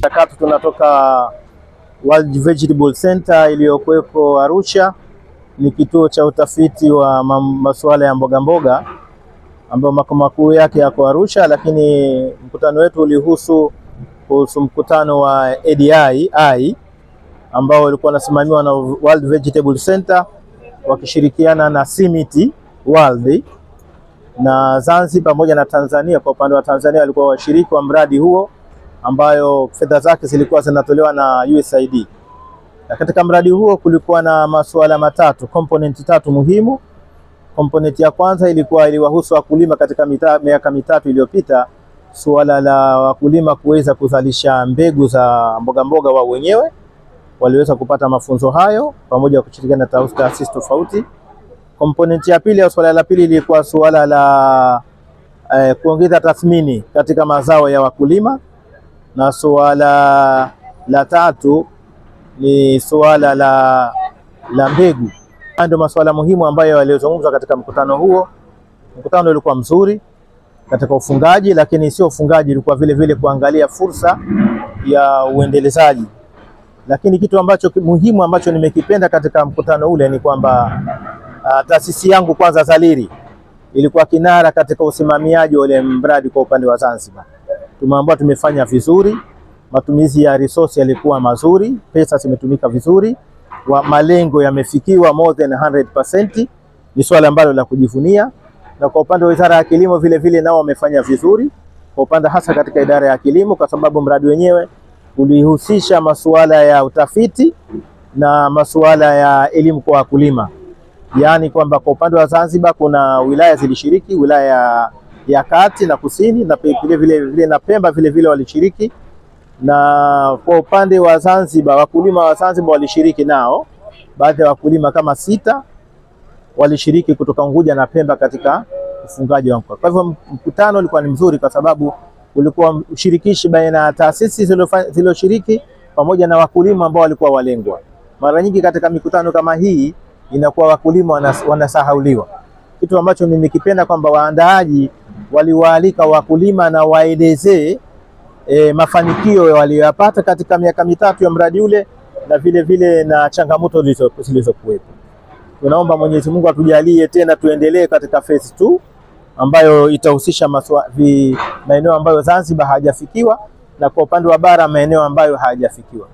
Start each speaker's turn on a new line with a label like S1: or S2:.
S1: Takatu tunatoka World Vegetable Center iliyokuwepo Arusha. Ni kituo cha utafiti wa masuala ya mboga mboga ambao makao makuu yake yako Arusha, lakini mkutano wetu ulihusu mkutano wa ADI ambao ulikuwa unasimamiwa na World Vegetable Center wakishirikiana na Simiti World na Zanzibar pamoja na Tanzania. Kwa upande wa Tanzania walikuwa washiriki wa mradi huo ambayo fedha zake zilikuwa zinatolewa na USAID. Na katika mradi huo kulikuwa na masuala matatu, component tatu muhimu. Component ya kwanza ilikuwa iliwahusu wakulima katika miaka mitatu iliyopita, suala la wakulima kuweza kuzalisha mbegu za mboga mboga wao wenyewe. Waliweza kupata mafunzo hayo pamoja kushirikiana na taasisi tofauti. Component ya pili au suala la pili ilikuwa suala la kuongeza tathmini katika mazao ya wakulima, na suala la tatu ni suala la mbegu. Ndio masuala muhimu ambayo yalizungumzwa katika mkutano huo. Mkutano ulikuwa mzuri katika ufungaji, lakini sio ufungaji, ilikuwa vile vile kuangalia fursa ya uendelezaji. Lakini kitu ambacho muhimu ambacho nimekipenda katika mkutano ule ni kwamba taasisi yangu kwanza Zaliri ilikuwa kinara katika usimamiaji wa ule mradi kwa upande wa Zanzibar. Tumeambiwa tumefanya vizuri, matumizi ya resource yalikuwa mazuri, pesa zimetumika vizuri, malengo yamefikiwa more than 100%. Ni swala ambalo la kujivunia. Na kwa upande wa Wizara ya Kilimo vile vile nao wamefanya vizuri, kwa upande hasa katika idara ya kilimo, kwa sababu mradi wenyewe ulihusisha masuala ya utafiti na masuala ya elimu kwa wakulima. Yaani kwamba kwa upande wa Zanzibar kuna wilaya zilishiriki, wilaya ya Kati na Kusini, na vile vile na Pemba vile vile walishiriki. Na kwa upande wa Zanzibar, wakulima wa Zanzibar walishiriki nao, baadhi ya wakulima kama 6 walishiriki kutoka Unguja na Pemba katika ufungaji wa mkoa. Kwa hivyo mkutano ulikuwa ni mzuri kwa sababu ulikuwa ushirikishi baina ya taasisi zilizoshiriki pamoja na wakulima ambao walikuwa walengwa. Mara nyingi katika mikutano kama hii inakuwa wakulima wanasahauliwa. Kitu ambacho nimekipenda kwamba waandaaji waliwaalika wakulima na waelezee mafanikio waliyopata katika miaka mitatu ya mradi ule, na vile vile na changamoto zilizokuwepo. Tunaomba Mwenyezi Mungu atujalie tena tuendelee katika phase 2 ambayo itahusisha maeneo ambayo Zanzibar hajafikiwa, na kwa upande wa bara maeneo ambayo hajafikiwa.